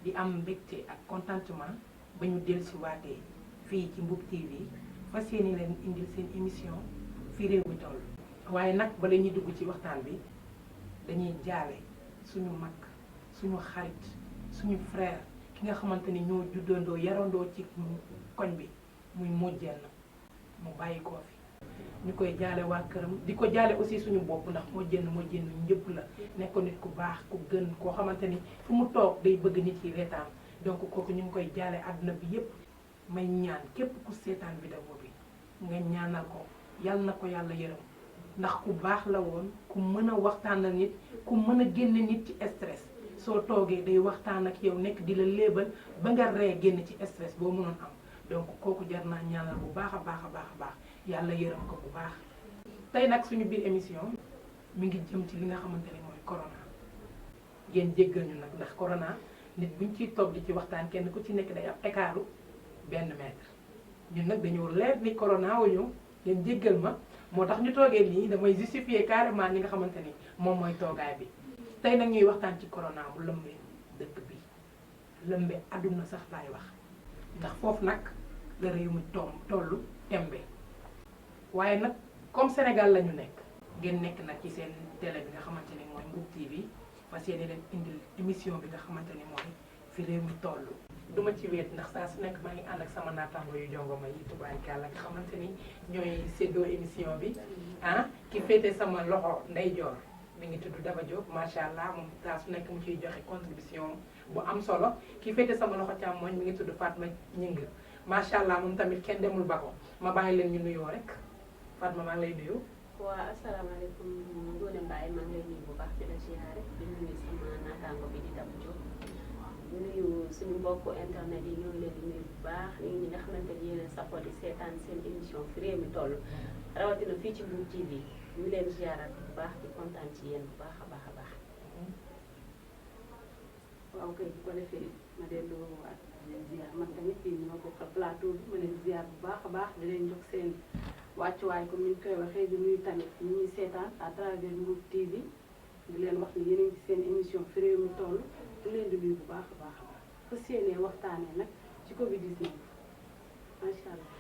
di am mbégte ak contentement ba ñu dellusiwaatee fii ci Mbour TV fas yéene leen indil seen émission fi réew mi toll. waaye nag bala ñuy dugg ci waxtaan bi dañuy jaale suñu mag suñu xarit suñu frère ki nga xamante ni ñoo juddandoo yarandoo ci koñ bi muy Modjenn mu bàyyi koo fi. ñu koy jaale waa këram di ko jaale aussi suñu bopp ndax Modjenn ñëpp la nekk nit ku baax ku gën koo xamante ni fu mu toog day bëgg nit yi reetaan donc kooku ñu ngi koy jaale àdduna bi yépp. may ñaan képp ku seetaan vidéo bi nga ñaanal ko yal na ko yàlla yërëm ndax ku baax la woon ku mën a waxtaanal nit ku mën a génne nit ci stress soo toogee day waxtaan ak yow nekk di la léebal ba nga ree génn ci stress boo mënoon am donc kooku jar naa ñaanal bu baax a baax a baax a baax yàlla yërëm ko bu baax. tey nag suñu biir émission mi ngi jëm ci li nga xamante ni mooy corona ngeen jéggal ñu nag ndax corona nit buñ ciy toog di ci waxtaan kenn ku ci nekk day am écartu benn mètre ñun nag dañoo leer ni corona wuñu ngeen jéggal ma moo tax ñu toogee nii damay justifier carrément li nga xamante ni moom mooy toogaay bi. tey nag ñuy waxtaan ci corona bu lëmbee dëkk bi lëmbee àdduna sax laay wax ndax foofu nag la réew mi tollu tembe waaye nag comme Sénégal la ñu nekk ngeen nekk nag ci seen télé bi nga xamante ni mooy Mbour TV fas yéene leen indil émission bi nga xamante ni mooy fi réew mi toll. duma ci weet ndax saa su nekk maa ngi ànd ak sama naataango yu jongoma yi tubaarkàlla nga xamante ni ñooy séddoo émission bi ki féete sama loxo ndeyjoor mi ngi tudd Daba Diop macha allah moom saa su nekk mu ciy joxe contribution bu am solo ki féete sama loxo càmmoñ mi ngi tudd Fatma Ñing macha allah moom tamit kenn demul ba ko ma bàyyi leen ñu nuyoo rek Fatma maa ngi lay nuyu. waa asalaamaaleykum Ngoné Mbaye maa ngi lay nuyu bu baax di la ziare di nuyu sama naataango bi di Daba Diop. nuyu suñu mbokku internet yi ñoo ngi leen di nuyu bu baax ñi nga xamante ni yéen a safoo di seetaan seen émission fi réew mi toll rawatina fii ci Mbour TV ñu leen ziarat bu baax di kontaan ci yéen bu baax a baax a baax. waaw kay bu ko defee ma delloo waat leen ziar man tamit bii ma ko plateau bi ma leen ziar bu baax a baax di leen jox seen wàccuwaay comme ni ñu koy waxee di nuyu tamit ñi ñuy seetaan à travers Mbour TV di leen wax ni yéen a ngi ci seen émission fi réew mi toll. di leen di nuyu bu baax a baax a baax fas yéenee waxtaanee nag ci Covid 19 macha allah.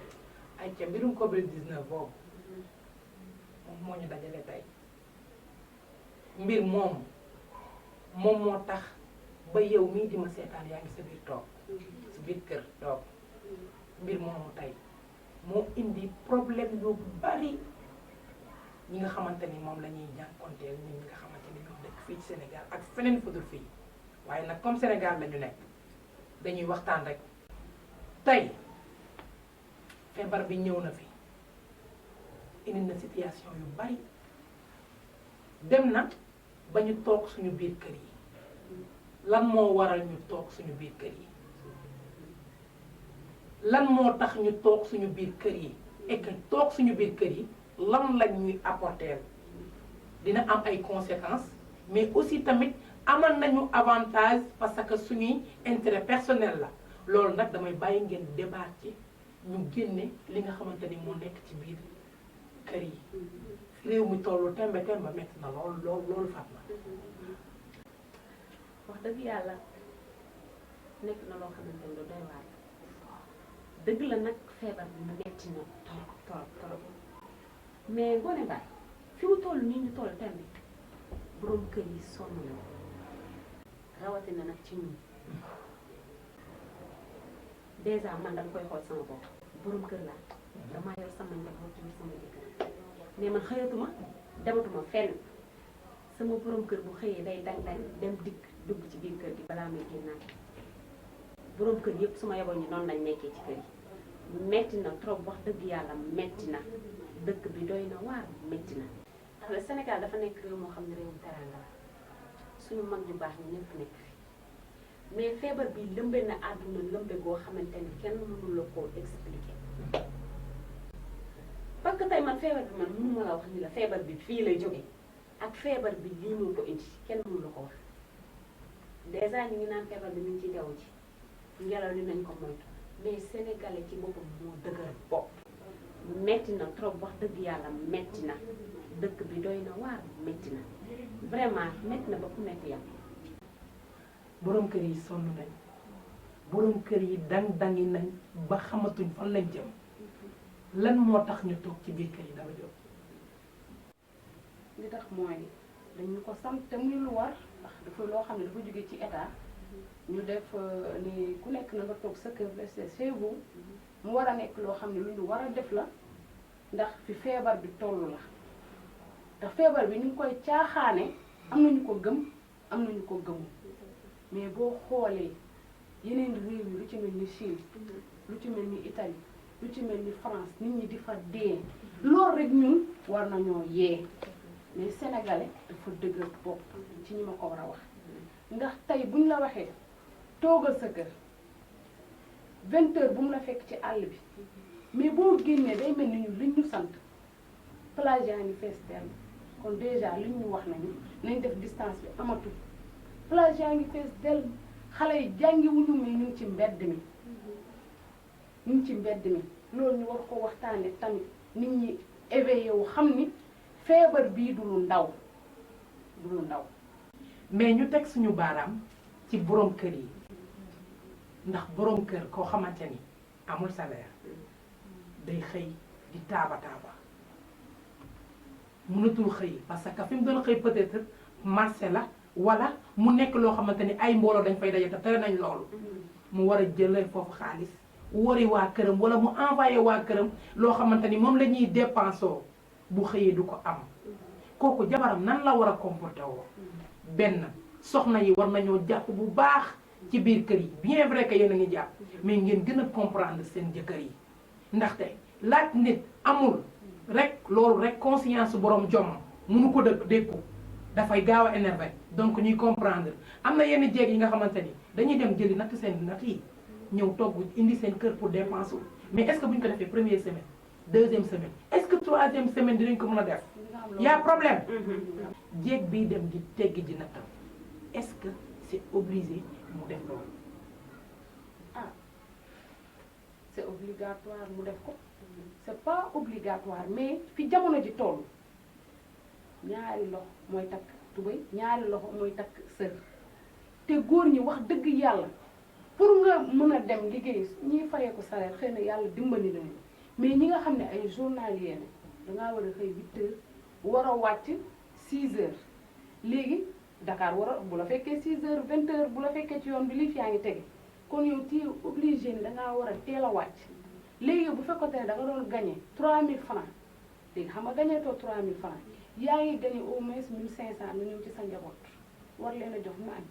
ayca mbirum Covid 19 boobu moom moo ñu dajale tey mbir moom moo tax ba yow mii di ma seetaan yaa ngi sa biir toog sa biir kër toog mbir moomu tey moo indi problème yu bari ñi nga xamante ni moom la ñuy jànkonteel ñi nga xamante ni ñoo dëkk fii ci Sénégal ak feneen fu dul fii. waaye nag comme Sénégal la ñu nekk dañuy waxtaan rek tey feebar bi ñëw na fi indi na situation yu bari dem na ba ñu toog suñu biir kër yi lan moo waral ñu toog suñu biir kër yi lan moo tax ñu toog suñu biir kër yi et que toog suñu biir kër yi lan lañ ñuy apporter dina am ay conséquences mais aussi tamit amal nañu avantage parce que suñuy intérêt personnel la loolu nag damay bàyyi ngeen débat ci ñu génne li nga xamante ni moo nekk ci biir kër yi réew mi tollu tembe metti na loolu faat na wax dëgg yàlla nekk na loo xamante ni lu doy waar dëgg la nag feebar bi metti na torop mais Ngoné Mbaye fi mu toll nii ñu toll tembe borom kër yi sonn na rawatina nag ci ñun dèjà man dama koy xool sama bopp borom kër laa damaa yor sama njaboot yor sama jëkkër mais man xëyatuma dematuma fenn sama borom kër bu xëyee day dang dem dikk dugg ci biir kër gi balaa may génnaat borom kër yëpp suma yeboon ñi noonu lañ nekkee ci kër yi metti na trop wax dëgg yàlla metti na dëkk bi doy na waar metti na ndax le Sénégal dafa nekk réew moo xam ne réewum teranga la suñu mag ñu baax ñi ñëpp nekk fi mais feebar bi lëmbe na àdduna lëmbe goo xamante ni kenn mënu la koo expliquer parce que tey man feebar bi man mënu ma la wax ni la feebar bi fii lay jóge ak feebar bi lii moo ko indi kenn mënu la ko wax dèjà ñu ngi naan feebar bi mi ngi ci jaww ji ngelaw li nañ ko moytu mais sénégalais ci boppam moo dëgër bopp metti na trop wax dëgg yàlla metti na dëkk bi doy na waar metti na vraiment metti na ba ku nekk yam borom kër yi sonn nañ borom kër yi dang-dangi nañ ba xamatuñ fan lañ jëm lan moo tax ñu toog ci biir kër yi Daba Diop. li tax mooy dañu ko sant te muy lu war ndax dafa loo xam ne dafa jóge ci état ñu def ni ku nekk na nga toog sa kër rester chez vous mu war a nekk loo xam ne lu ñu war a def la ndax fi feebar bi toll la ndax feebar bi ñu ngi koy caaxaane am nañu ko gëm am nañu ko gëmul mais boo xoolee yeneen réew yi lu ci mel ni Chine lu ci mel ni Italie lu ci mel ni France nit ñi di fa dee loolu rek ñun war nañoo yee mais sénégalais dafa dëgër bopp ci ñi ma ko war a wax ndax tey buñ la waxee toogal sa kër 20h bu mu la fekk ci àll bi mais boo génnee day mel ni ñun liñ ñu sant plage yaa ngi fees dell kon déjà liñ ñu wax nañ def distance bi amatul plage yaa ngi fees dell xale yi jàngiwuñu mais ñu ngi ci mbedd mi ñu ngi ci mbedd mi loolu ñu war ko waxtaane tamit nit ñi éveillé wu xam ni feebar bii du lu ndaw du lu ndaw. mais ñu teg suñu baaraam ci borom kër yi ndax borom kër koo xamante ni amul salaire day xëy di taaba mënatul xëy parce que fi mu doon xëy peut-être marché la wala mu nekk loo xamante ni ay mbooloo dañ fay daje te tere nañ loolu mu war a jëlee foofu xaalis wari waa këram wala mu envoyé waa këram loo xamante ni moom la ñuy dépensoo bu xëyee du ko am kooku jabaram nan la war a comporté woo benn soxna yi war nañoo jàpp bu baax ci biir kër yi bien vrai que yéen a ngi jàpp mais ngeen gën a comprendre seen jëkkër yi ndaxte laaj nit amul rek loolu rek conscience borom jom mënu ko dékku dafay gaaw a énervé donc ñuy comprendre am na yenn jeeg yi nga xamante ni dañuy dem jëli natt seen natt yi ñëw togg indi seen kër pour dépense mais est-ce que bu ñu ko defee première semaine deuxième semaine est-ce que troisième semaine dinañ ko mën a def y a problème jeeg bii dem di teggi ji nattam est-ce que c'est obligé mu def loolu ah c'est obligatoire mu def ko c'est pas obligatoire mais fi jamono ji toll ñaari loxo mooy takk tubéy ñaari loxo mooy takk sër te góor ñi wax dëgg yàlla pour nga mën a dem liggéey ñiy fayee ko salaire xëy na yàlla dimbali nañu mais ñi nga xam ne ay journalier la dangaa war a xëy 8 heures war a wàcc 6 heures léegi Dakar war a bu la fekkee 6 heures 20 heures bu la fekkee ci yoon bi lii fi yaa ngi tege kon yow tu es obligé ni dangaa war a teel a wàcc léegi bu fekkoon ne da nga doon gagné 3000 francs léegi xam nga gagné too 3000 francs yaa ngi gagné au moins 1500 nga ñëw ci sa njaboot war leen a jox ñu añ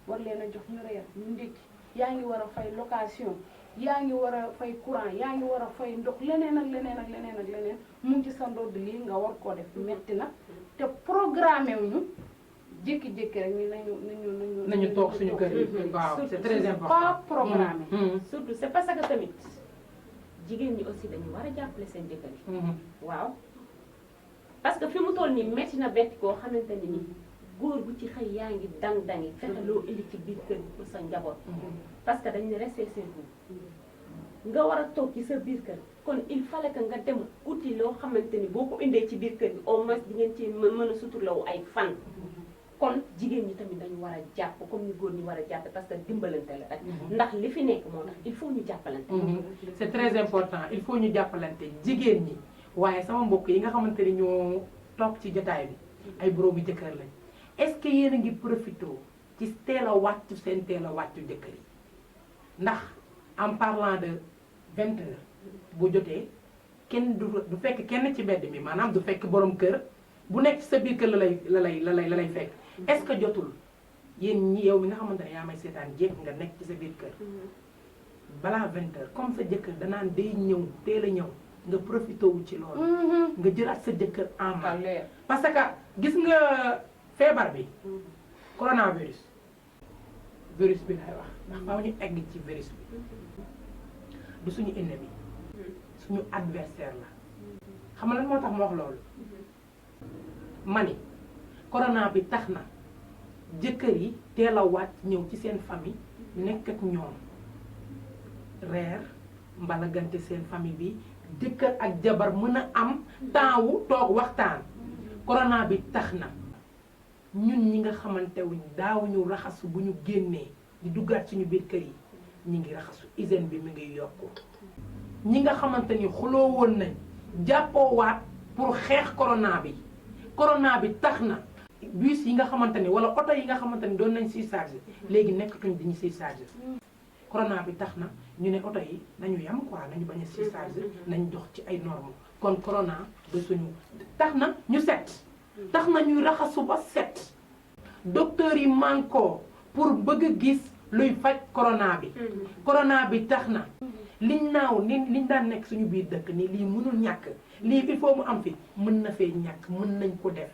war leen a jox ñu reer ñu ndékki yaa ngi war a fay location yaa ngi war a fay courant yaa ngi war a fay ndox leneen ak leneen ak leneen ak leneen mu ngi ci sa ndodd lii nga war koo def metti na te programmé wuñu jékki-jékki rek ni nañu toog suñu kër yi waaw c'est très important pas programmé surtout c'est parce que tamit jigéen ñi aussi dañu war a jàppale seen jëkkër yi waaw parce que fi mu toll nii metti na betti koo xamante ne ni góor bu ci xëy yaa ngi dang-dangi fexe loo indi ci biir kër gi pour sa njaboot parce que dañ ne rester chez vous nga war a toog ci sa biir kër kon il fallait que nga dem uti loo xamante ni boo ko indee ci biir kër gi au moins di ngeen ci mën a suturlawu ay fan kon jigéen ñi tamit dañu war a jàpp comme ni góor ñi war a jàpp parce que dimbalante la rek ndax li fi nekk moo tax il faut ñu jàppalante c'est très important il faut ñu jàppalante jigéen ñi waaye sama mbokk yi nga xamante ni ñoo toog ci jotaay bi ay boroomi jëkkër lañ est-ce que yéen a ngi profité ci teel a wàccu seen teel a wàccu jëkkër yi ndax en parlant de 20 heures bu jotee kenn du fekk kenn ci mbedd mi maanaam du fekk borom kër bu nekk sa biir kër la lay fekk est-ce que jotul yéen ñi yow mi nga xamante ne yaa may seetaan jéeg nga nekk ci sa biir kër balaa 20 heures comme sa jëkkër danaan day ñëw teel a ñëw nga profité wu ci loolu nga jëlaat sa jëkkër en main parce que gis nga feebar bi coronavirus virus bi lay wax ndax faaw ñu egg ci virus bi du suñu ennemi suñu adversaire la xam nga lan moo tax ma wax loolu mani corona bi tax na jëkkër yi teel a wàcc ñëw ci seen famille nekk ak ñoom reer mbalagante seen famille bi jëkkër ak jabar mën a am temps wu toog waxtaan corona bi tax na ñun ñi nga xamante wuñ daawuñu raxasu bu ñu génnee di duggaat suñu biir kër yi ñi ngi raxasu hygiène bi mi ngi yokku ñi nga xamante ni xuloo woon nañ jàppoo waat pour xeex corona bi tax na bus yi nga xamante ni wala oto yi nga xamante ni doon nañ siy chargé léegi nekkatuñ diñu siy chargé corona bi tax na ñu ne oto yi nañu yam quoi nañu bañ a siy chargé nañ dox ci ay normes kon corona ba suñu tax na ñu set tax na ñuy raxasu ba set docteur yi manko pour bëgg a gis luy faj corona bi tax na liñ naaw liñ daan nekk suñu biir dëkk nii lii mënul ñàkk lii il faut mu am fi mën na fee ñàkk mën nañ ko def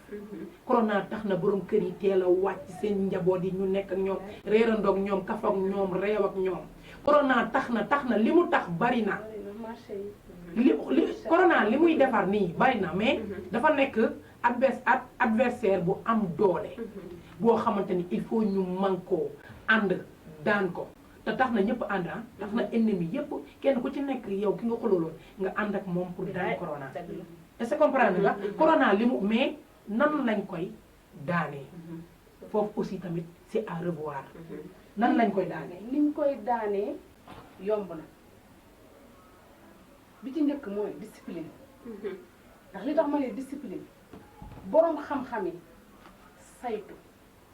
corona tax na borom kër yi teel a wàcc seen njaboot yi ñu nekk ak ñoom réerandoog ñoom kaf ak ñoom réew ak ñoom corona tax na li mu tax bari na corona li muy defar nii bari na mais dafa nekk adversaire bu am doole boo xamante ni il faut ñu mànkoo ànd daan ko te tax na ñëpp ànd tax na ennemi yëpp kenn ku ci nekk yow ki nga xulóoloon nga ànd ak moom pour daan corona est-ce que comprendre nga corona li mu mais nan lañ koy daanee foofu aussi tamit c'est à revoir nan lañ koy daanee liñ koy daanee yomb na bi ci njëkk mooy discipline ndax li tax ma ne discipline boroom xam-xam yi saytu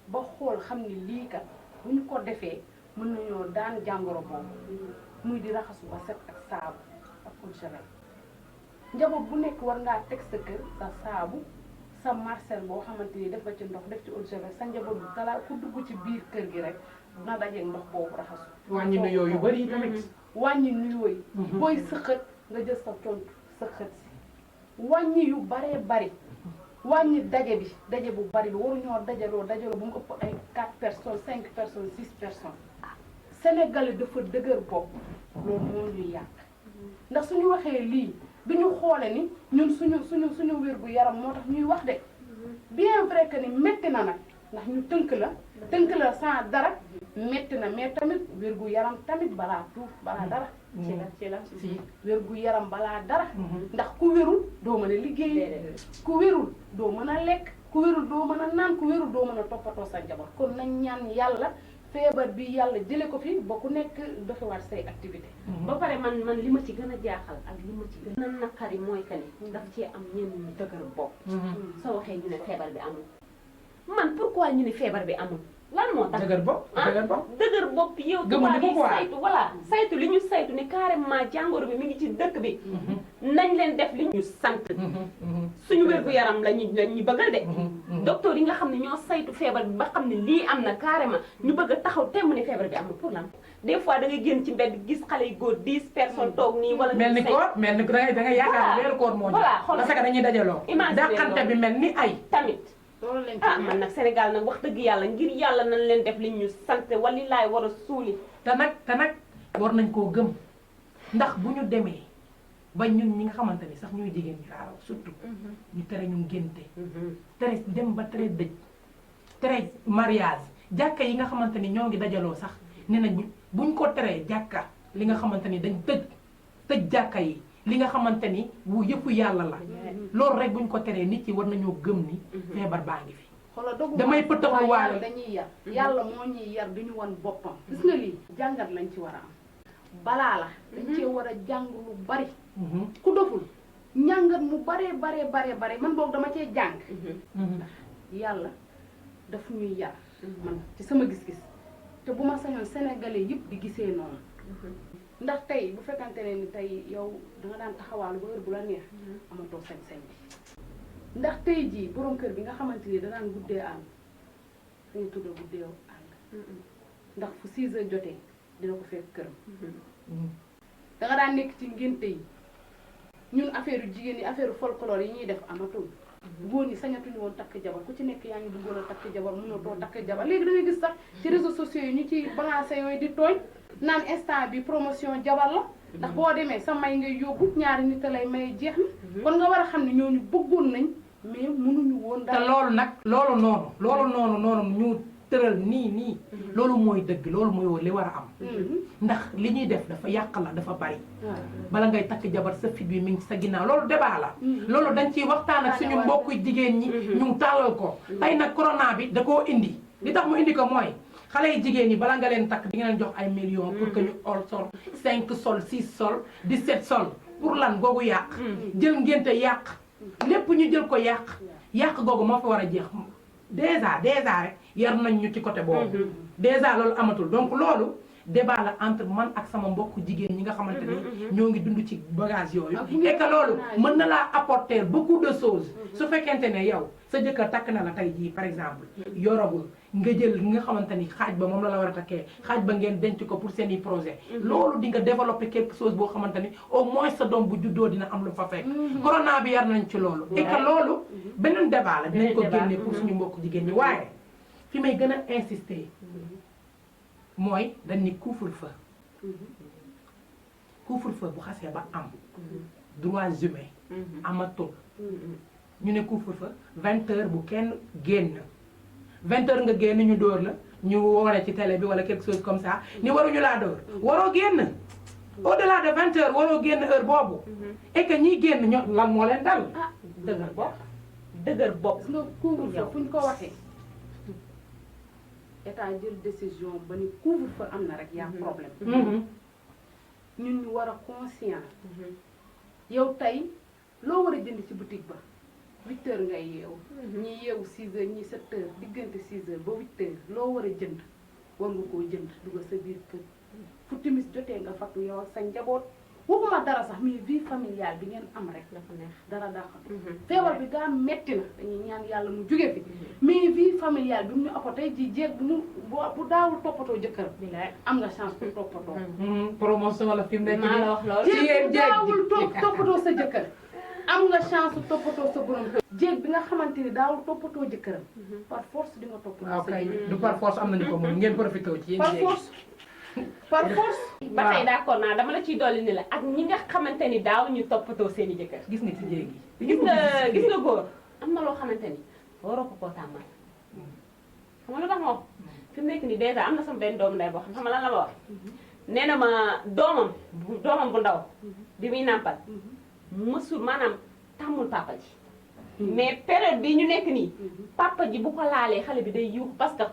ba xool xam ni lii kat bu ñu ko defee mën nañoo daan jàngoro boobu muy di raxasu ba set ak saabu ak eau de javel njaboot bu nekk war ngaa teg sa kër sa saabu sa marcel boo xamante ni def nga ci ndox def ci eau de javel sa njaboot bi dala ku dugg ci biir kër gi rek na dajeeg ndox boobu raxasu wàññi nuyoo yu bari tamit wàññi nuyoo yi booy sëqët nga jël sa tontu sëqët si wàññi yu baree bari wàññi daje bu bari bi waruñoo dajaloo bu mu ëpp ay 4 personnes 5 personnes 6 personnes Sénégalais dafa dëgër bopp loolu moo ñuy yàq ndax suñu waxee lii duñu xoole ni ñun suñu wér gu yaram moo tax ñuy wax de bien vrai que ni métti na nag ndax ñu tënk la sans dara métti na mais tamit wér gu yaram tamit balaa tuuf balaa dara ci la wér gu yaram balaa dara ndax ku wérul doo mën a liggéey ku wérul doo mën a lekk ku wérul doo mën a naan ku wérul doo mën a toppatoo sa njaboot kon nañ ñaan yàlla feebar bi yàlla jële ko fi ba ku nekk doxewaat say activité ba pare man li ma ci gën a jaaxal ak li ma ci gën a naqari mooy que ni daf cee am ñenn ñu dëgër bopp soo waxee ñu ne feebar bi amul man pourquoi ñu ne feebar bi amul lan moo tax dëgër bopp yow tubaab yi saytu voilà saytu li ñu saytu ni carrément jàngoro bi mi ngi ci dëkk bi nañ leen def li ñu sant suñu wér-gu-yaram la ñu bëggal de docteur yi nga xam ne ñoo saytu feebar bi ba xam ne lii am na carrément ñu bëgg a taxaw temm ne feebar bi amul pour lan des fois da ngay génn ci mbedd gis xale yu góor 10 personnes toog nii wala mel ni da ngay yaakaar weeru koor moo parce que dañuy dajaloo dàqante bi mel ni ay tamit man nag Sénégal nag wax dëgg yàlla ngir yàlla nañ leen def li ñu sant wali laay war a suuli te nag war nañ koo gëm ndax bu ñu demee ba ñun ñi nga xamante ni sax ñuy jigéen ñi raaraw surtout ñu tere ñu ngénte tere dem ba tere dëj tere mariage jàkka yi nga xamante ni ñoo ngi dajaloo sax ne nañ buñ ko teree jàkka li nga xamante ni dañ tëj jàkka yi li nga xamante ni wu yëpp yàlla la loolu rek buñ ko teree nit ci war nañoo gëm ni feebar baa ngi fi damay pëtaxlu waale dañuy yar yàlla moo ñuy yar di ñu wan boppam gis nga lii jàngat lañ ci war a am balaa la dañ cee war a jàng lu bari ku doful njàngat mu bare man boog dama cee jàng yàlla daf ñuy yar man ci sama gis-gis te bu ma sañoon sénégalais yëpp di gisee noonu ndax tey bu fekkante ne ni tey yow danga daan taxawaalu ba heure bu la neex amatoo sañ-sañ bi ndax tey jii borom kër bi nga xamante ni danaan guddee ànd dañu tudda guddee ànd ndax fu 6 heures jotee dina ko fekk këram danga daan nekk ci ngénte yi ñun affaire yu jigéen yi affaire folklore yi ñuy def amatul góor ñi sañatuñu woon takk jabar ku ci nekk yaa ngi bëggoon a takk jabar mënatoo takk jabar léegi da ngay gis sax ci réseaux sociaux yi ñu ci balancé yooyu di tooñ naan instant bi promotion jabar la ndax boo demee sa may ngay yóbbu ñaari nit a lay may jeex na kon nga war a xam ne ñooñu bëggoon nañ mais mënuñu woon te loolu nag loolu noonu ñu tëral nii loolu mooy dëgg loolu mooy li war a am ndax li ñuy def dafa yàq la dafa bari bala ngay takk jabar sa fit bi mi ngi sa ginnaaw loolu débat la loolu dañ ciy waxtaan ak suñu mbokku jigéen ñi ñu tàllal ko tey nag corona bi da koo indi li tax mu indi ko mooy xale yi jigéen ñi bala nga leen takk di nga leen jox ay millions pour que ñu ol sol 5 sol 6 sol 17 sol pour lan googu yàq jël ngénte yàq lépp ñu jël ko yàq googu moo fi war a jeex déjà rek yar nañ ñu ci côté boobu déjà loolu amatul donc loolu débat la entre man ak sama mbokk jigéen ñi nga xamante ni ñoo ngi dund ci bagage yooyu et que loolu mën na laa apporter beaucoup de choses su fekkente ne yow sa jëkkër takk na la tey jii par exemple yoragul nga jël nga xamante ni xaaj ba moom la war a takkee xaaj ba ngeen denc ko pour seeni projet loolu di nga développer quelque chose boo xamante ni au moins sa doom bu juddoo dina am lu fa fekk corona bi yar nañ ci loolu et que loolu beneen débat la dinañ ko génnee pour suñu mbokk jigéen ñi waaye fi may gën a insister mooy dañ ni couvre-feu bu xasee ba am droits humains amatul ñu ne couvre-feu 20h bu kenn génn 20h nga génn ñu dóor la ñu wane ci télé bi wala quelque chose comme ça ni waruñu laa dóor waroo génn au-delà de 20h waroo génn heure boobu et que ñiy génn ñoo lan moo leen dal dëgër bopp nga couvre-feu fu ñu ko waxee état jël décision ba ni couvre-feu am na rek yaa problème ñun ñu war a conscient yow tey loo war a jënd ci boutique ba 8h ngay yeewu ñi yeewu 6h ñi 7h diggante 6h ba 8h loo war a jënd war nga koo jënd dugal sa biir kër fu timis jotee nga fakk yow ak sa njaboot waxuma dara sax mais vie familiale bi ngeen am rek dafa neex dara dàqat feebar bi gaa metti na dañuy ñaan yàlla mu jóge fi mais vie familiale bi mu ñu apporté ji jeeg bu daawul toppatoo jëkkër am nga chance pour toppatoo promotion la fi mu nekk maa la wax loolu jéeg bu daawul toppatoo sa jëkkër am nga chance toppatoo sa borom kër jéeg bi nga xamante ni daawul toppatoo jëkkëram par force di nga toppatoo sa jëkkër du par force am nañu ko moom ngeen profité ci yéen jéeg par force ba tey d'accord naa dama la ciy dolli ni la ak ñi nga xamante ni daaw ñu toppatoo seen i jëkkër gis nga ci jéeg yi gis nga góor am na loo xamante ni waroo ko koo tàmmal xam nga lu tax moom fi mu nekk nii dèjà am na sama benn doomu ndey boo xam lan la ma wax nee na ma doomam bu ndaw bi muy nàmpal mësul maanaam tàmmul papa ji mais période bi ñu nekk nii papa ji bu ko laalee xale bi day yuux parce que